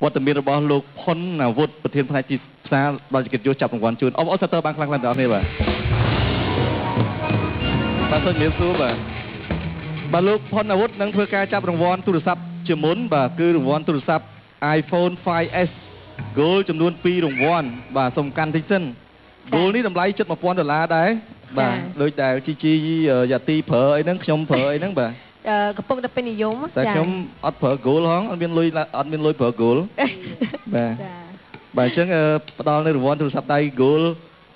វត្តមានរបស់លោកផុនអាវុធប្រធានផ្នែកទីផ្សារដល់កិច្ចយុទ្ធចាប់រង្វាន់ជូនអបអរសាទរបានខ្លាំងៗដល់អ្នកនេះបាទសូមជំរាបសួរបាទលោកផុនអាវុធនឹងធ្វើការចាប់រង្វាន់ទូរស័ព្ទជាមុនបាទគឺរង្វាន់ទូរស័ព្ទ iPhone 5s Gold ចំនួន2រង្វាន់បាទសំខាន់តិចសិន Gold នេះតម្លៃជិត$1000ដែរបាទដូចដែល GG យ៉ាទីប្រើអីហ្នឹងខ្ញុំប្រើអីហ្នឹងបាទកំពុងតែពេញនិយមតែខ្ញុំអត់ប្រើ Gold ហងអត់មានលុយប្រើ Gold បាទបាទអញ្ចឹងផ្ដល់នៅរង្វាន់ទូរស័ព្ទដៃ Gold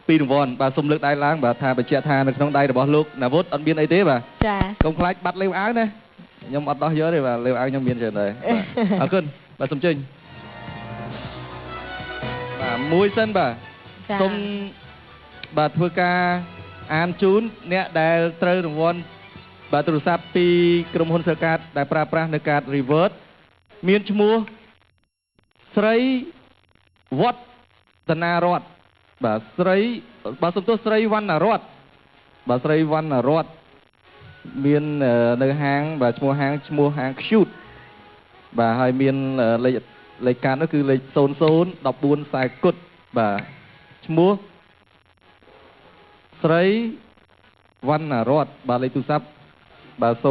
2រង្វាន់បាទសូមលើកដៃឡើងបាទថាបញ្ជាក់ថានៅក្នុងដៃរបស់លោកណាវុធអត់មានអីទេបាទចាកុំខ្លាចបាត់លេវអាវណាខ្ញុំអត់ដោះយកទេបាទលេវអាវខ្ញុំមានច្រើនដែរអរគុណបាទសូមចេញបាទមួយសិនបាទសូមបាទធ្វើការអានជូនអ្នកដែលត្រូវរង្វាន់បាទទូរស័ព្ទពីក្រុមហ៊ុនសើកាតដែលប្រើប្រាស់នៅកាត Revert មានឈ្មោះស្រីវឌ្ឍនារតន៍បាទស្រីបាទសំទោសស្រីវណ្ណារតន៍បាទស្រីវណ្ណារតន៍មាននៅហាងបាទឈ្មោះហាង Cute បាទហើយមានលេខកាតនោះគឺលេខ0014 40គុតបាទឈ្មោះស្រីវណ្ណារតន៍បាទលេខទូរស័ព្ទបាទ095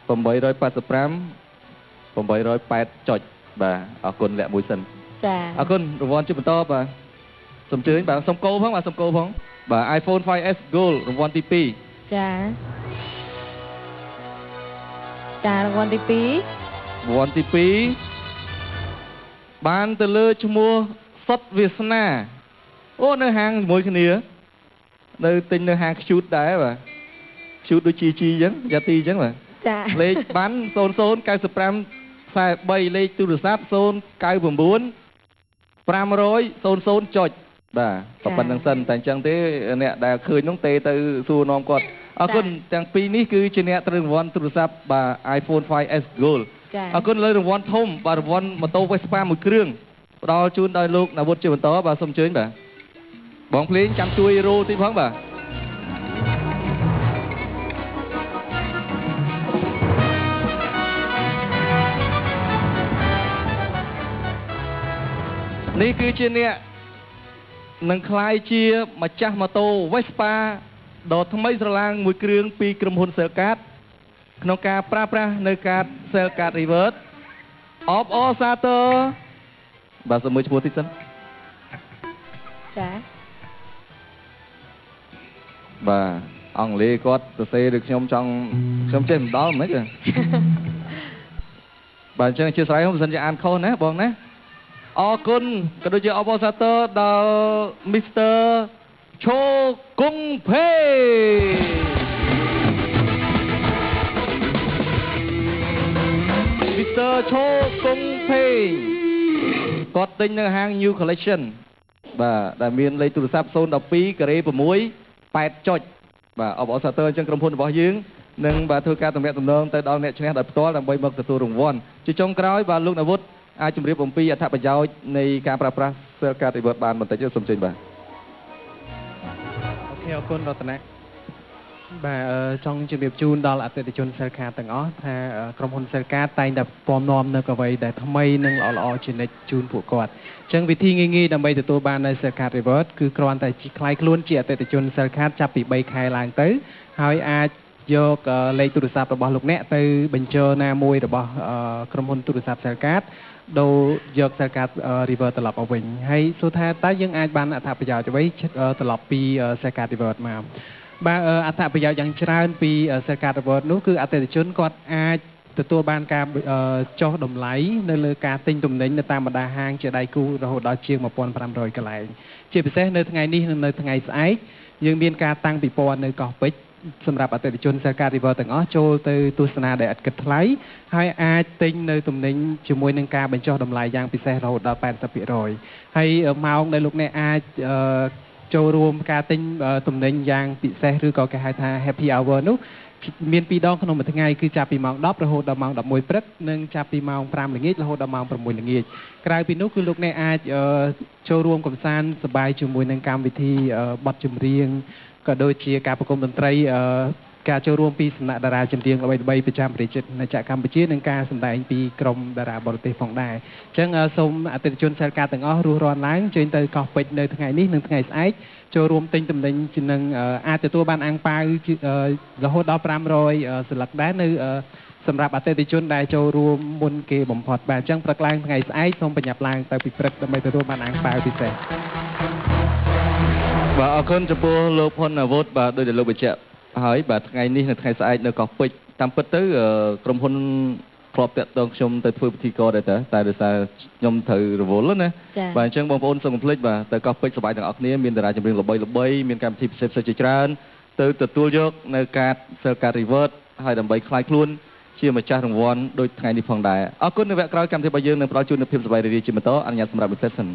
885 808ចុចបាទអរគុណលាក់មួយសិនចាអរគុណរង្វាន់ជាបន្តបាទសូមជឿបាទសូមកោផងបាទសូមកោផងបាទ iPhone 5s Gold រង្វាន់ទី2ចារង្វាន់ទី2រង្វាន់ទី2បានទៅលើឈ្មោះសុតវាសនាអូនៅហាងជាមួយគ្នានៅទិញនៅហាង Cute ដែរបាទ Cute ដូច GG អញ្ចឹងយ៉ាទីអញ្ចឹងបាទចាលេខបាន0095 43លេខទូរស័ព្ទ099 500 00ចុចបាទប៉ុណ្្នឹងសិនតែអញ្ចឹងទេអ្នកដែលឃើញនោះទេទៅសួរនាំគាត់អរគុណទាំងពីរនេះគឺជាអ្នកត្រូវរង្វាន់ទូរស័ព្ទបាទ iPhone 5s Gold អរគុណលើរង្វាន់ធំបាទរង្វាន់ម៉ូតូ Vespa មួយគ្រឿងផ្ដល់ជូនដោយលោកណាវុធជាបន្តបាទសូមអញ្ជើញបាទបងភ្លេងចាំជួយរោទីផងបាទនេះគឺជាអ្នកនឹងក្លាយជាម្ចាស់ម៉ូតូ Vespa ដ៏ថ្មីស្រឡាងមួយគ្រឿងពីក្រុមហ៊ុន Cellcard ក្នុងការប្រើប្រាស់នៅកាត Cellcard Revert អបអរសាទរបាទសូមមើលឈ្មោះតិចសិនចាបាទអង់គ្លេសគាត់សរសេរដូចខ្ញុំចេះមិនដល់មិនទេបាទអញ្ចឹងជាស្រ័យខ្ញុំមិនសិនជាអានខុសណាបងណាអរគុណក៏ដូចជាអបអរសាទរដល់ Mr. ឈូកុងភេMr. ឈូកុងភេគាត់ទិញនៅហាង New Collection បាទដែលមានលេខទូរស័ព្ទ012ការ៉េ6 8ចុចបាទអបអរសាទរអញ្ចឹងក្រុមហ៊ុនរបស់យើងនឹងបាទធ្វើការទំនាក់ទំនងទៅដល់អ្នកឈ្នះដោយផ្ទាល់ដើម្បីមកទទួលរង្វាន់ជាចុងក្រោយបាទលោកណាវុធអាចជម្រាបអំពីអត្ថប្រយោជន៍នៃការប្រើប្រាស់ Cellcard Revert បានបន្តិចទេសូមចេញបាទអូខេអរគុណរតនាបាទចង់ជម្រាបជូនដល់អតិថិជន Cellcard ទាំងអស់ថាក្រុមហ៊ុន Cellcard តែងតែពំនាំនៅអ្វីដែលថ្មីនិងល្អៗជានិច្ចជូនពួកគាត់អញ្ចឹងវិធីងាយៗដើម្បីទទួលបាននៅ Cellcard Revert គឺគ្រាន់តែខ្លាយខ្លួនជាអតិថិជន Cellcard ចាប់ពី3ខែឡើងទៅហើយអាចយកលេខទូរស័ព្ទរបស់លោកអ្នកទៅបញ្ចូលណាមួយរបស់ក្រុមហ៊ុនទូរស័ព្ទ Cellcard ដូរយក Cellcard Revert ត្រឡប់មកវិញហើយសួរថាតើយើងអាចបានអត្ថប្រយោជន៍អ្វីត្រឡប់ពី Cellcard Revert មកបាទអត្ថប្រយោជន៍យ៉ាងច្រើនពី Cellcard Revert នោះគឺអតិថិជនគាត់អាចទទួលបានការចុះតម្លៃនៅលើការទិញទំនិញនៅតាមបណ្ដាហាងជាដៃគូរហូតដល់ជាង1500កន្លែងជាពិសេសនៅថ្ងៃនេះនិងនៅថ្ងៃស្អែកយើងមានការតាំងពិព័រណ៍នៅកោះពេជ្រសម្រាប់អតិថិជន Cellcard Revert ទាំងអស់ចូលទៅទស្សនាដែលឥតគិតថ្លៃហើយអាចទិញនៅទំនិញជាមួយនឹងការបញ្ចុះតម្លៃយ៉ាងពិសេសរហូតដល់ 80% ហើយម៉ោងដែលលោកអ្នកអាចចូលរួមការទិញទំនិញយ៉ាងពិសេសឬក៏គេហៅថា Happy Hour នោះមាន2ដងក្នុងមួយថ្ងៃគឺចាប់ពីម៉ោង10រហូតដល់ម៉ោង11ព្រឹកនិងចាប់ពីម៉ោង5ល្ងាចរហូតដល់ម៉ោង6ល្ងាចក្រៅពីនោះគឺលោកអ្នកអាចចូលរួមកម្សាន្តសប្បាយជាមួយនឹងកម្មវិធីបទចម្រៀងក៏ដូចជាការប្រគំតន្ត្រី ការចូលរួមពីសំណាក់តារាចម្រៀងល្បីៗប្រចាំប្រទេសនៅចក្រកម្ពុជានិងការសម្ដែងពីក្រុមតារាបរទេសផងដែរអញ្ចឹងសូមអតិថិជនសិលការទាំងអស់រស់រានឡើងជើញទៅកោះពេជ្រនៅថ្ងៃនេះនិងថ្ងៃស្អែកចូលរួមទិញទំនិញនឹងអាចទទួលបានអាំងប៉ាវរហូតដល់500សន្លឹកដែរនៅសម្រាប់អតិថិជនដែលចូលរួមមុនគេបំផុតបាទអញ្ចឹងព្រឹកឡើងថ្ងៃស្អែកសូមប្រញាប់ឡើងទៅពីព្រឹកដើម្បីទទួលបានអាំងប៉ាវពិសេសបាទអរគុណចំពោះលោកផុនអាវុធបាទដោយតែលោកបញ្ជាក់ហើយបាទថ្ងៃនេះនៅថ្ងៃស្អែកនៅកោះពេជ្រតាមពិតទៅក្រុមហ៊ុនធ្លាប់តាក់ទងខ្ញុំទៅធ្វើពិធីករដែរតែដោយសារខ្ញុំត្រូវរវល់ណាបាទអញ្ចឹងបងប្អូនសូមកុំភ្លេចបាទទៅកោះពេជ្រសប្បាយទាំងអស់គ្នាមានតារាចម្រៀងល្បីៗមានកម្មវិធីពិសេសៗជាច្រើនទៅទទួលយកនៅការសិលការ revert ហើយដើម្បីខ្លាយខ្លួនជាម្ចាស់រង្វាន់ដូចថ្ងៃនេះផងដែរអរគុណនៅវគ្គក្រោយកម្មវិធីរបស់យើងនឹងផ្ដល់ជូននូវភាពសប្បាយរីករាយជាបន្តអនុញ្ញាតសម្រាប់ពិសេសសិន